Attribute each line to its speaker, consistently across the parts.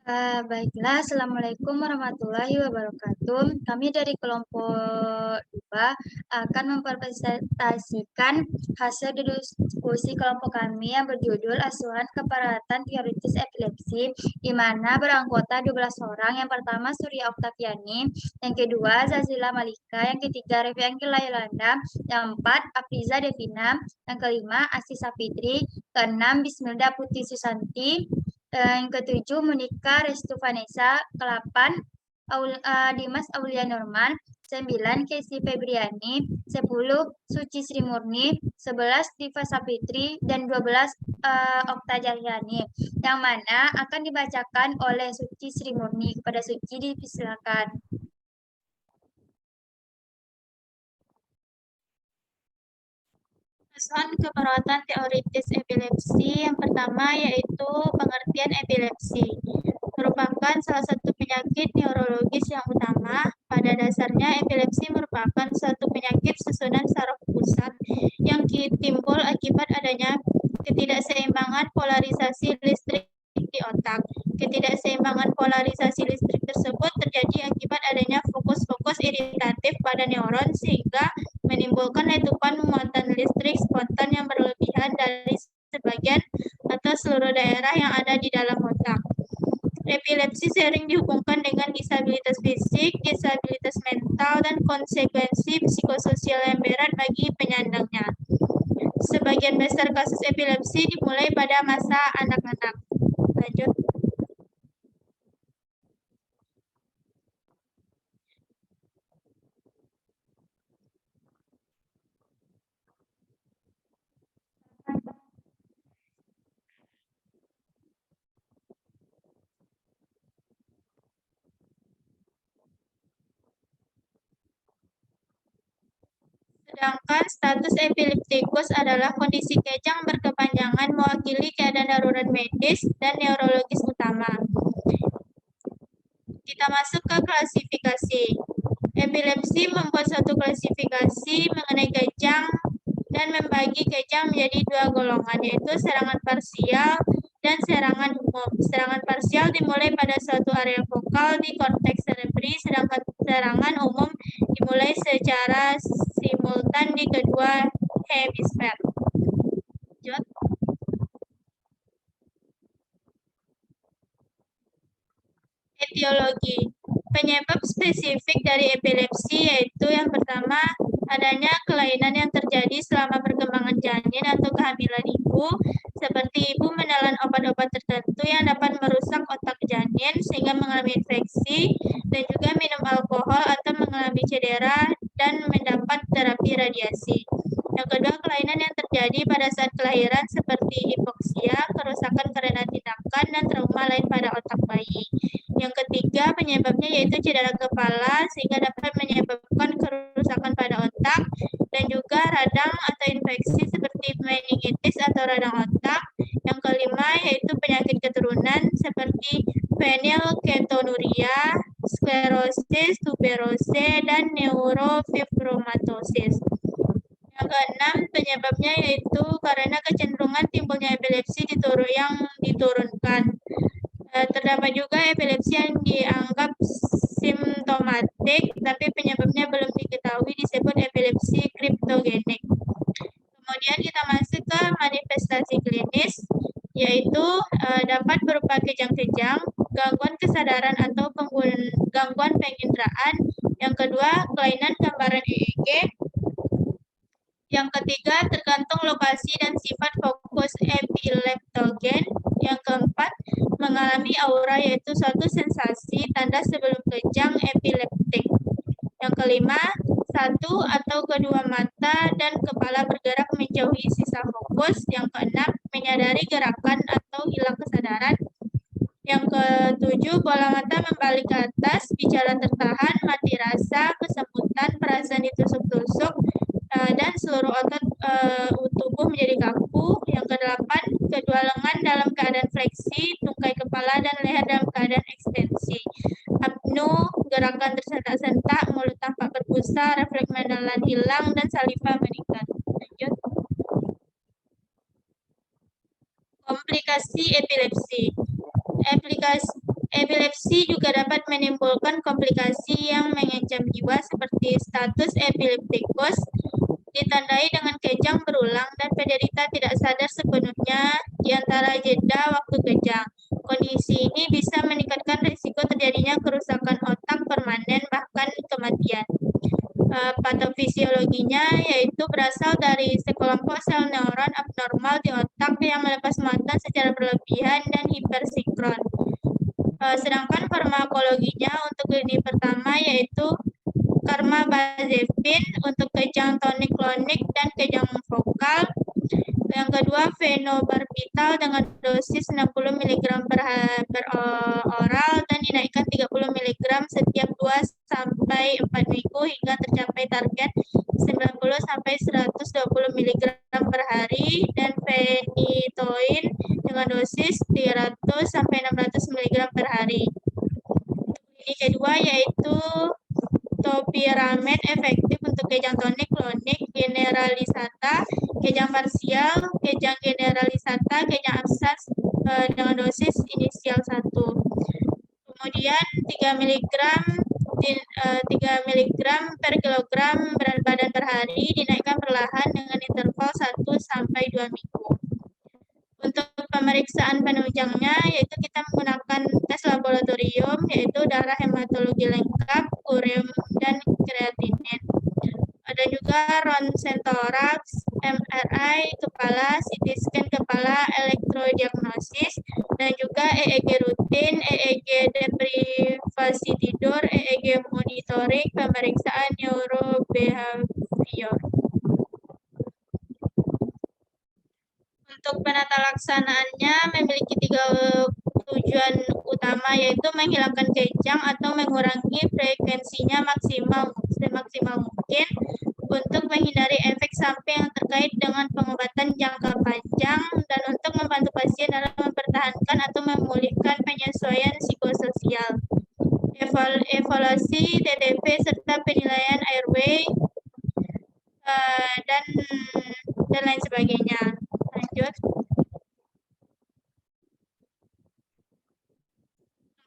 Speaker 1: Baiklah, Assalamualaikum warahmatullahi wabarakatuh. Kami dari kelompok 2 akan mempresentasikan hasil diskusi kelompok kami yang berjudul Asuhan Keparatan Teoritis Epilepsi, di mana beranggota 12 orang. Yang pertama Surya Oktaviani, yang kedua Zazila Malika, yang ketiga Revi Anggela Yolanda, yang keempat Apriza Devina, yang kelima Asih Sapitri, keenam Bismilda Putri Susanti, yang ketujuh Monika Restu Vanessa, ke-8 Dimas Aulia Norman, 9 Casey Febriani, 10 Suci Sri Murni, 11 Diva Sapitri, dan 12 Okta Jahyani, yang mana akan dibacakan oleh Suci Sri Murni. Kepada Suci dipersilakan.
Speaker 2: Asuhan keperawatan teoritis epilepsi yang pertama yaitu pengertian epilepsi. Merupakan salah satu penyakit neurologis yang utama. Pada dasarnya, epilepsi merupakan suatu penyakit susunan saraf pusat yang timbul akibat adanya ketidakseimbangan polarisasi listrik di otak. Ketidakseimbangan polarisasi listrik tersebut terjadi akibat adanya fokus-fokus iritatif pada neuron sehingga menimbulkan letupan muatan listrik spontan yang berlebihan dari sebagian atau seluruh daerah yang ada di dalam otak. Epilepsi sering dihubungkan dengan disabilitas fisik, disabilitas mental, dan konsekuensi psikososial yang berat bagi penyandangnya. Sebagian besar kasus epilepsi dimulai pada masa anak-anak. Lanjut. Sedangkan status epileptikus adalah kondisi kejang berkepanjangan mewakili keadaan darurat medis dan neurologis utama. Kita masuk ke klasifikasi. Epilepsi membuat suatu klasifikasi mengenai kejang dan membagi kejang menjadi dua golongan, yaitu serangan parsial dan serangan umum. Serangan parsial dimulai pada suatu area fokal di korteks cerebri, sedangkan serangan umum dimulai secara simultan di kedua hemisfer. Lanjut. Etiologi. Penyebab spesifik dari epilepsi yaitu yang pertama, adanya kelainan yang terjadi selama perkembangan janin atau kehamilan ibu, seperti ibu menelan obat-obat tertentu yang dapat merusak otak janin sehingga mengalami infeksi, dan juga minum alkohol atau mengalami cedera dan mendapat terapi radiasi. Yang kedua, kelainan yang terjadi pada saat kelahiran seperti hipoksia, kerusakan karena tindakan, dan trauma lain pada otak bayi. Yang ketiga, penyebabnya yaitu cedera kepala sehingga dapat menyebabkan kerusakan pada otak, dan juga radang atau infeksi seperti meningitis atau radang otak. Yang kelima yaitu penyakit keturunan seperti fenilketonuria, sklerosis tuberose, dan neurofibromatosis. Yang keenam, penyebabnya yaitu karena kecenderungan timbulnya epilepsi yang diturunkan. Terdapat juga epilepsi yang dianggap simptomatik, tapi penyebabnya belum diketahui, disebut epilepsi kriptogenik. Kemudian kita masuk ke manifestasi klinis, yaitu dapat berupa kejang-kejang, gangguan kesadaran atau gangguan penginderaan. Yang kedua, kelainan gambaran EEG. Yang ketiga, tergantung lokasi dan sifat fokus epileptogen. Yang keempat, mengalami aura yaitu suatu sensasi tanda sebelum kejang epileptik. Yang kelima, satu atau kedua mata dan kepala bergerak menjauhi sisa fokus. Yang keenam, menyadari gerakan atau hilang kesadaran. Yang ketujuh, bola mata membalik ke atas, bicara tertahan, mati rasa, kesemutan, perasaan ditusuk-tusuk, dan seluruh otot tubuh menjadi kaku. Yang kedelapan, kedua lengan dalam keadaan fleksi, tungkai kepala dan leher dalam keadaan ekstensi. Apnu, gerakan tersentak-sentak, mulut tampak berbusa, refleks menelan hilang, dan saliva meningkat. Lanjut. Komplikasi epilepsi. Epilepsi juga dapat menimbulkan komplikasi yang mengancam jiwa seperti status epileptikus, ditandai dengan kejang berulang dan penderita tidak sadar sepenuhnya di antara jeda waktu kejang. Kondisi ini bisa meningkatkan risiko terjadinya kerusakan otak permanen bahkan kematian. Patofisiologinya yaitu berasal dari sekelompok sel neuron abnormal di otak yang melepas muatan secara berlebihan dan hipersinkron. Sedangkan farmakologinya untuk lini pertama yaitu carbamazepin untuk kejang tonik-klonik dan kejang vokal. Yang kedua fenobarbital dengan dosis 60 mg per oral dan dinaikkan 30 mg setiap 2 sampai 4 minggu hingga tercapai target 90 sampai 120 mg per hari, dan phenytoin dengan dosis 300 sampai 600 mg per hari. Ini kedua yaitu topiramen efektif untuk kejang tonik klonik generalisata, kejang parsial, kejang generalisata, kejang absas dengan dosis inisial 1. Kemudian 3 mg per kilogram berat badan per hari dinaikkan perlahan dengan interval 1 sampai 2 minggu. Untuk pemeriksaan penunjangnya yaitu kita menggunakan tes laboratorium yaitu darah hematologi lengkap, ureum, dan kreatinin. Ada juga ronsen toraks, MRI kepala, CT scan kepala, elektrodiagnosis, dan juga EEG rutin, EEG deprivasi tidur, EEG monitoring, pemeriksaan neurobehavior. Untuk penata laksanaannya memiliki 3 tujuan utama yaitu menghilangkan kejang atau mengurangi frekuensinya semaksimal mungkin untuk menghindari efek samping yang terkait dengan pengobatan jangka panjang dan untuk membantu pasien dalam mempertahankan atau memulihkan penyesuaian psikososial. Evaluasi TTP serta penilaian airway dan lain sebagainya. Lanjut.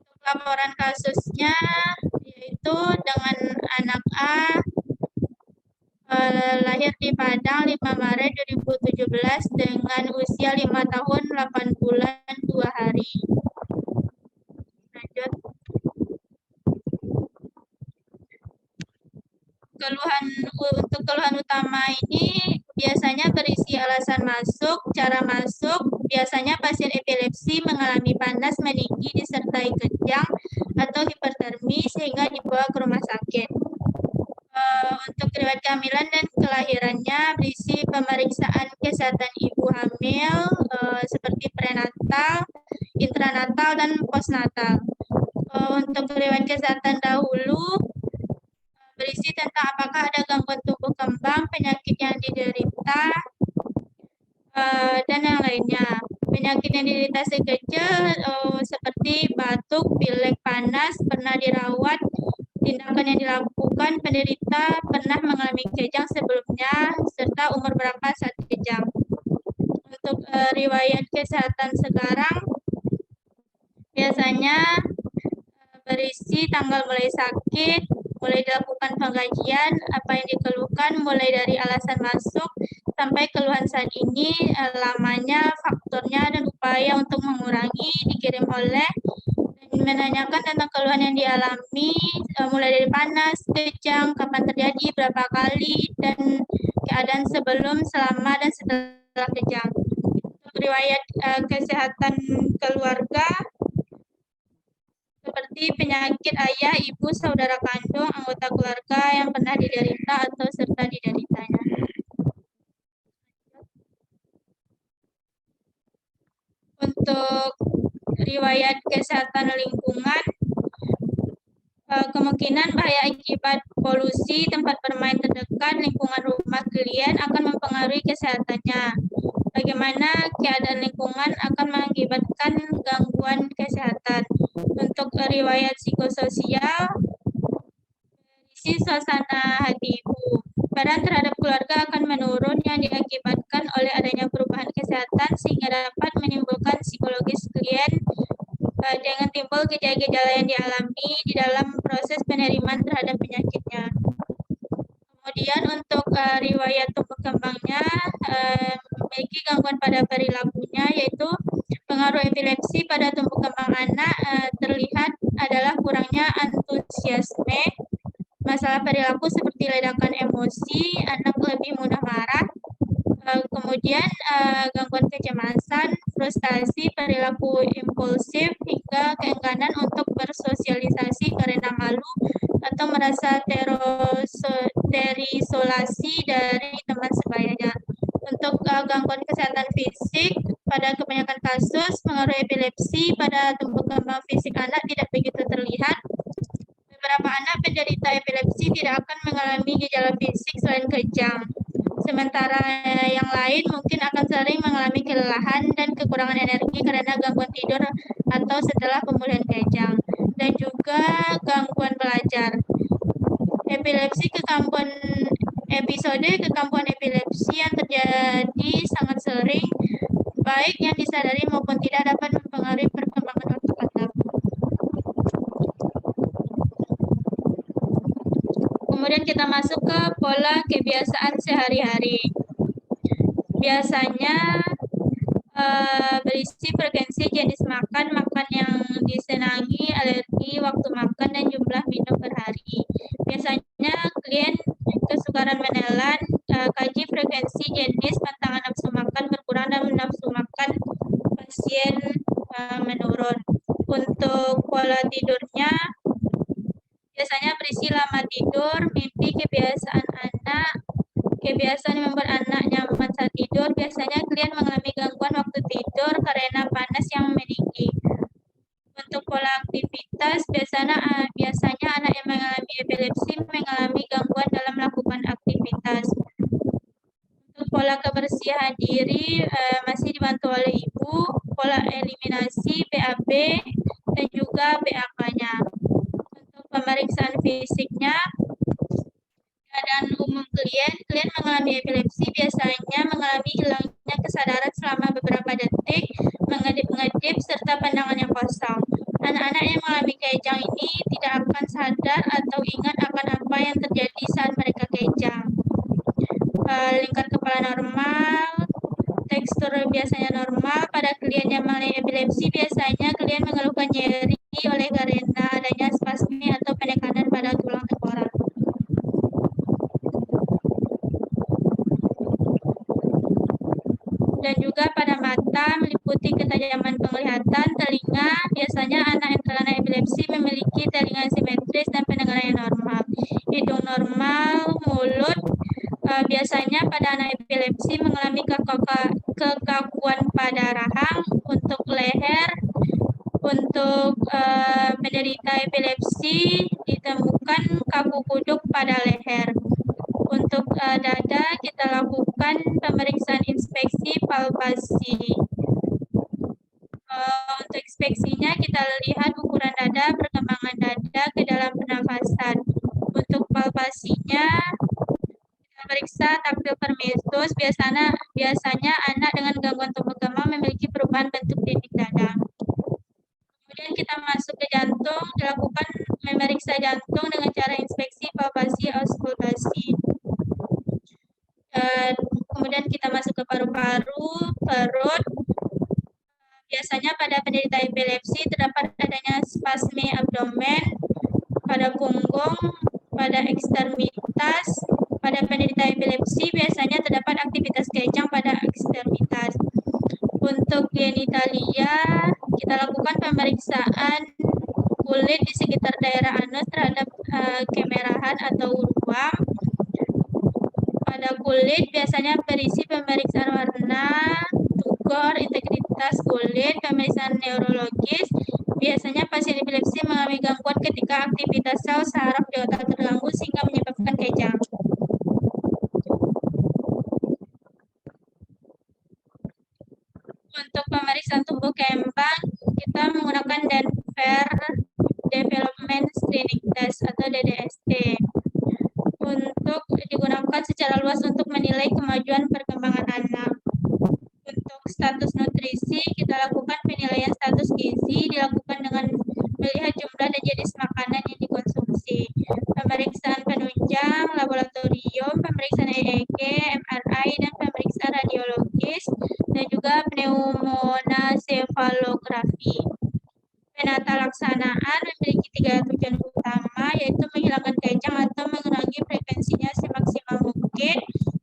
Speaker 2: Untuk laporan kasusnya yaitu dengan anak A lahir di Padang 5 Maret 2017 dengan usia 5 tahun 8 bulan 2 hari. Lanjut. Untuk keluhan utama ini biasanya berisi alasan masuk, cara masuk. Biasanya pasien epilepsi mengalami panas meninggi disertai kejang atau hipertermi sehingga dibawa ke rumah sakit. Untuk riwayat kehamilan dan kelahirannya berisi pemeriksaan kesehatan ibu hamil seperti prenatal, intranatal, dan postnatal. Untuk riwayat kesehatan dahulu berisi tentang apakah ada gangguan tumbuh kembang, penyakit yang diderita, dan yang lainnya. Penyakit yang diderita si kecil seperti batuk, pilek, panas, pernah dirawat, tindakan yang dilakukan penderita pernah mengalami kejang sebelumnya, serta umur berapa saat kejang. Untuk riwayat kesehatan sekarang, biasanya berisi tanggal mulai sakit, mulai dilakukan pengkajian, apa yang dikeluhkan, mulai dari alasan masuk sampai keluhan saat ini, lamanya, faktornya, dan upaya untuk mengurangi, dikirim oleh, dan menanyakan tentang keluhan yang dialami, mulai dari panas, kejang, kapan terjadi, berapa kali, dan keadaan sebelum, selama, dan setelah kejang. Untuk riwayat kesehatan keluarga, seperti penyakit ayah, ibu, saudara kandung, anggota keluarga yang pernah diderita atau serta dideritanya. Untuk riwayat kesehatan lingkungan, kemungkinan bahaya akibat polusi, tempat bermain terdekat, lingkungan rumah klien akan mempengaruhi kesehatannya. Bagaimana keadaan lingkungan akan mengakibatkan gangguan kesehatan. Untuk riwayat psikososial, berisi suasana hati ibu. Peran terhadap keluarga akan menurun yang diakibatkan oleh adanya perubahan kesehatan sehingga dapat menimbulkan psikologis klien dengan timbul gejala-gejala yang dialami di dalam proses penerimaan terhadap penyakitnya. Kemudian untuk riwayat tumbuh kembangnya memiliki gangguan pada perilakunya, yaitu pengaruh epilepsi pada tumbuh kembang anak terlihat adalah kurangnya antusiasme, masalah perilaku seperti ledakan emosi, anak lebih mudah marah, kemudian gangguan kecemasan, frustasi, perilaku impulsif, hingga keengganan untuk bersosialisasi karena malu atau merasa terisolasi dari teman sebayanya. Untuk gangguan kesehatan fisik, pada kebanyakan kasus, pengaruh epilepsi pada tumbuh kembang fisik anak tidak begitu terlihat. Beberapa anak penderita epilepsi tidak akan mengalami gejala fisik selain kejang. Sementara yang lain mungkin akan sering mengalami kelelahan dan kekurangan energi karena gangguan tidur atau setelah pemulihan kejang, dan juga gangguan belajar. Episode kekambuhan epilepsi yang terjadi sangat sering, baik yang disadari maupun tidak, dapat mempengaruhi perkembangan otak anak. Kemudian kita masuk ke pola kebiasaan sehari-hari. Biasanya berisi frekuensi jenis makan, makan yang disenangi, alergi, waktu makan, dan jumlah minum per hari. Biasanya klien kesukaran menelan, kaji frekuensi jenis pantangan nafsu makan berkurang dan nafsu makan pasien menurun. Untuk pola tidurnya, biasanya berisi lama tidur, mimpi, kebiasaan anak, kebiasaan membuat anak nyaman saat tidur. Biasanya klien mengalami gangguan waktu tidur karena panas yang meninggi. Untuk pola aktivitas, biasanya anak yang mengalami epilepsi mengalami gangguan dalam melakukan aktivitas. Untuk pola kebersihan diri masih dibantu oleh ibu, pola eliminasi, BAB, dan juga BAK-nya. Untuk pemeriksaan fisiknya, keadaan umum klien mengalami epilepsi biasanya mengalami hilangnya kesadaran selama beberapa detik, mengedip-ngedip, serta pandangan yang kosong. Anak-anak yang mengalami kejang ini tidak akan sadar atau ingat akan apa yang terjadi saat mereka kejang. Lingkar kepala normal, tekstur biasanya normal. Pada klien yang mengalami epilepsi, biasanya klien mengeluhkan nyeri oleh karena adanya spasmi atau penekanan pada tulang temporal. Dan juga pada mata, meliputi ketajaman penglihatan. Telinga, biasanya anak yang terkena epilepsi memiliki telinga simetris dan pendengaran yang normal. Hidung normal, mulut, biasanya pada anak epilepsi mengalami kekakuan pada rahang. Untuk leher, untuk penderita epilepsi ditemukan kaku kuduk pada leher. Untuk dada, kita lakukan pemeriksaan inspeksi palpasi. Untuk inspeksinya, kita lihat ukuran dada, perkembangan dada ke dalam pernafasan. Untuk palpasinya, kita periksa taktil permeatus. Biasanya anak dengan gangguan tumbuh kembang memiliki perubahan bentuk dinding dada. Kemudian kita masuk ke jantung, dilakukan memeriksa jantung dengan cara inspeksi, palpasi, auskultasi. Kemudian kita masuk ke paru-paru, perut. Biasanya pada penderita epilepsi terdapat adanya spasme abdomen, pada punggung, pada ekstremitas. Pada penderita epilepsi biasanya terdapat aktivitas kejang pada ekstremitas. Untuk genitalia, kita lakukan pemeriksaan kulit di sekitar daerah anus terhadap kemerahan atau ruam. Pada kulit biasanya berisi pemeriksaan warna, tugor, integritas kulit, pemeriksaan neurologis. Biasanya pasien epilepsi mengalami gangguan ketika aktivitas sel saraf di otak terganggu sehingga menyebabkan kejang. Untuk pemeriksaan tumbuh kembang, kita menggunakan Denver Development Screening Test atau DDST. Untuk digunakan secara luas untuk menilai kemajuan perkembangan anak. Untuk status nutrisi, kita lakukan penilaian status gizi, dilakukan tomografi. Penata laksanaan memiliki 3 tujuan utama, yaitu menghilangkan kejang atau mengurangi frekuensinya semaksimal mungkin,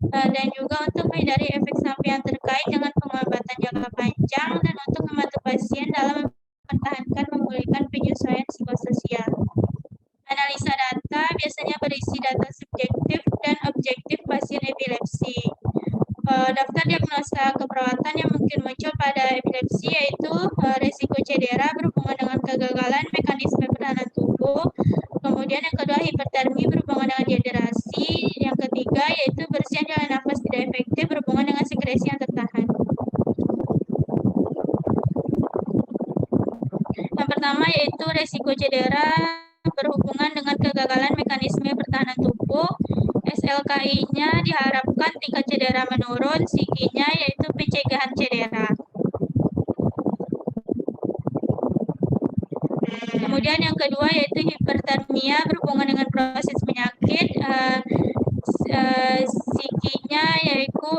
Speaker 2: dan juga untuk menghindari efek samping yang terkait dengan pengobatan jangka panjang, dan untuk membantu pasien dalam mempertahankan memulihkan penyesuaian psikososial. Analisa data biasanya berisi data subjektif dan objektif pasien epilepsi. Daftar diagnosa keperawatan yang mungkin muncul pada epilepsi yaitu resiko cedera berhubungan dengan kegagalan mekanisme pertahanan tubuh, kemudian yang kedua hipertermi berhubungan dengan dehidrasi, yang ketiga yaitu bersihan jalan nafas tidak efektif berhubungan dengan sekresi yang tertahan. Yang pertama yaitu resiko cedera berhubungan dengan kegagalan mekanisme pertahanan tubuh. SLKI-nya diharapkan tingkat cedera menurun, SIGI-nya yaitu pencegahan cedera. Kemudian yang kedua yaitu hipertermia berhubungan dengan proses penyakit. SIGI-nya yaitu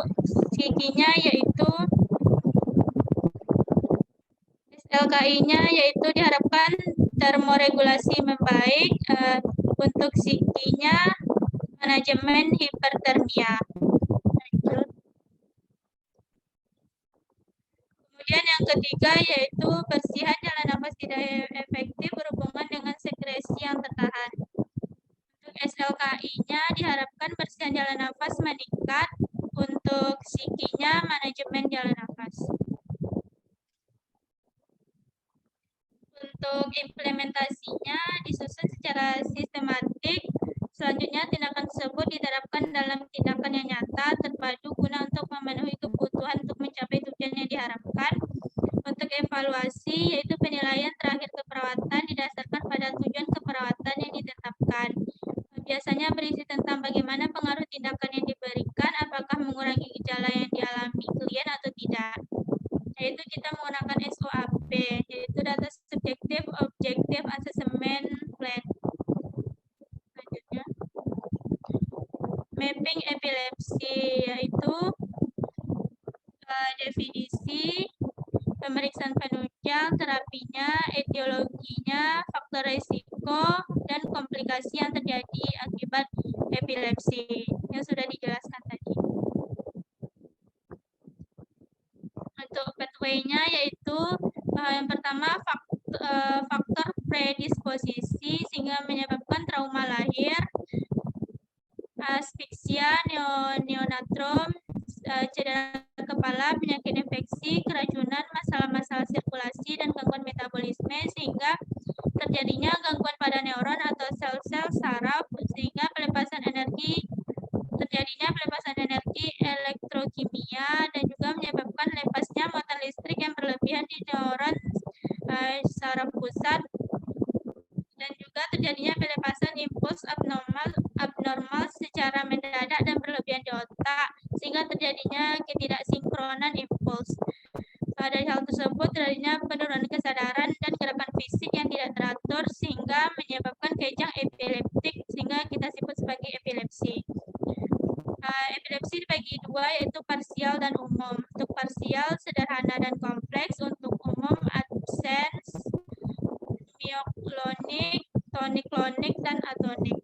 Speaker 2: SLKI-nya yaitu diharapkan termoregulasi membaik. Untuk SIGI-nya manajemen hipertermia. Kemudian yang ketiga yaitu bersihan jalan nafas tidak efektif berhubungan dengan sekresi yang tertahan. Untuk SLKI-nya diharapkan bersihan jalan nafas meningkat. Untuk SIGI-nya manajemen jalan nafas. Untuk implementasinya disusun secara sistematik. Selanjutnya, tindakan tersebut diterapkan dalam tindakan yang nyata, terpadu guna untuk memenuhi kebutuhan untuk mencapai tujuan yang diharapkan. Untuk evaluasi, yaitu penilaian terakhir keperawatan didasarkan pada tujuan keperawatan yang ditetapkan. Biasanya berisi tentang bagaimana pengaruh tindakan yang diberikan, apakah mengurangi gejala yang dialami klien atau tidak. Yaitu kita menggunakan SOAP, yaitu data subjektif, objektif, assessment plan. Selanjutnya, mapping epilepsi, yaitu definisi, pemeriksaan penunjang, terapinya, etiologinya, faktor risiko, dan komplikasi yang terjadi akibat epilepsi yang sudah dijelaskan tadi. Untuk pathway-nya yaitu yang pertama faktor predisposisi sehingga menyebabkan trauma lahir, aspiksia, neonatrom, cedera kepala, penyakit infeksi, keracunan, masalah-masalah sirkulasi, dan gangguan metabolisme sehingga terjadinya gangguan pada neuron atau sel-sel saraf sehingga terjadinya pelepasan energi elektrokimia dan juga menyebabkan lepasnya muatan listrik yang berlebihan di neuron saraf pusat dan juga terjadinya pelepasan impuls abnormal secara mendadak dan berlebihan di otak sehingga terjadinya ketidaksinkronan impuls. Dari hal tersebut terjadinya penurunan kesadaran dan gerakan fisik yang tidak teratur sehingga menyebabkan kejang epileptik sehingga kita sebut sebagai epilepsi. Epilepsi dibagi dua yaitu parsial dan umum. Untuk parsial sederhana dan kompleks, untuk umum absens, mioklonik, tonik-klonik, dan atonik.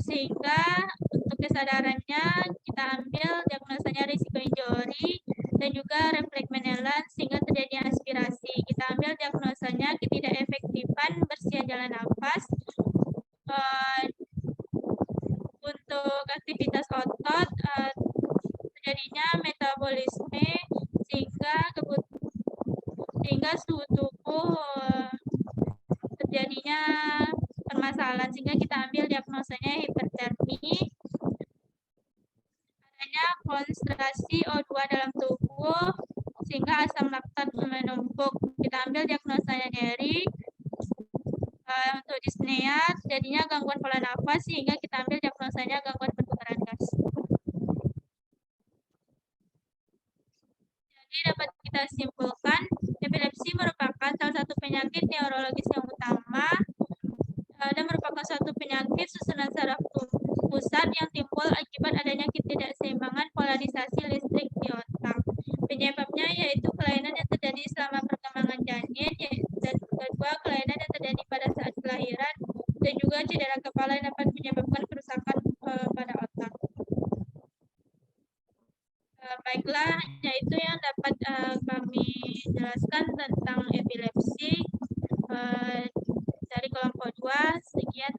Speaker 2: Sehingga untuk kesadarannya kita ambil diagnosanya risiko injury dan juga refleks menelan sehingga terjadi aspirasi. Kita ambil diagnosanya ketidakefektifan bersihan jalan nafas. Untuk aktivitas otot terjadinya metabolisme sehingga suhu tubuh terjadinya permasalahan sehingga kita ambil diagnosanya hipertermi. Adanya konsentrasi O2 dalam tubuh sehingga asam laktat menumpuk. Kita ambil diagnosanya nyeri. Untuk dyspnea jadinya gangguan pola nafas sehingga kita ambil diagnosanya gangguan pertukaran gas. Jadi dapat kita simpulkan epilepsi merupakan salah satu penyakit neurologis yang utama dan merupakan suatu penyakit susunan saraf pusat yang timbul akibat adanya ketidakseimbangan polarisasi listrik di otak. Penyebabnya yaitu kelainan yang menyebabkan kerusakan pada otak. Baiklah, yaitu yang dapat kami jelaskan tentang epilepsi dari kelompok 2. Sekian.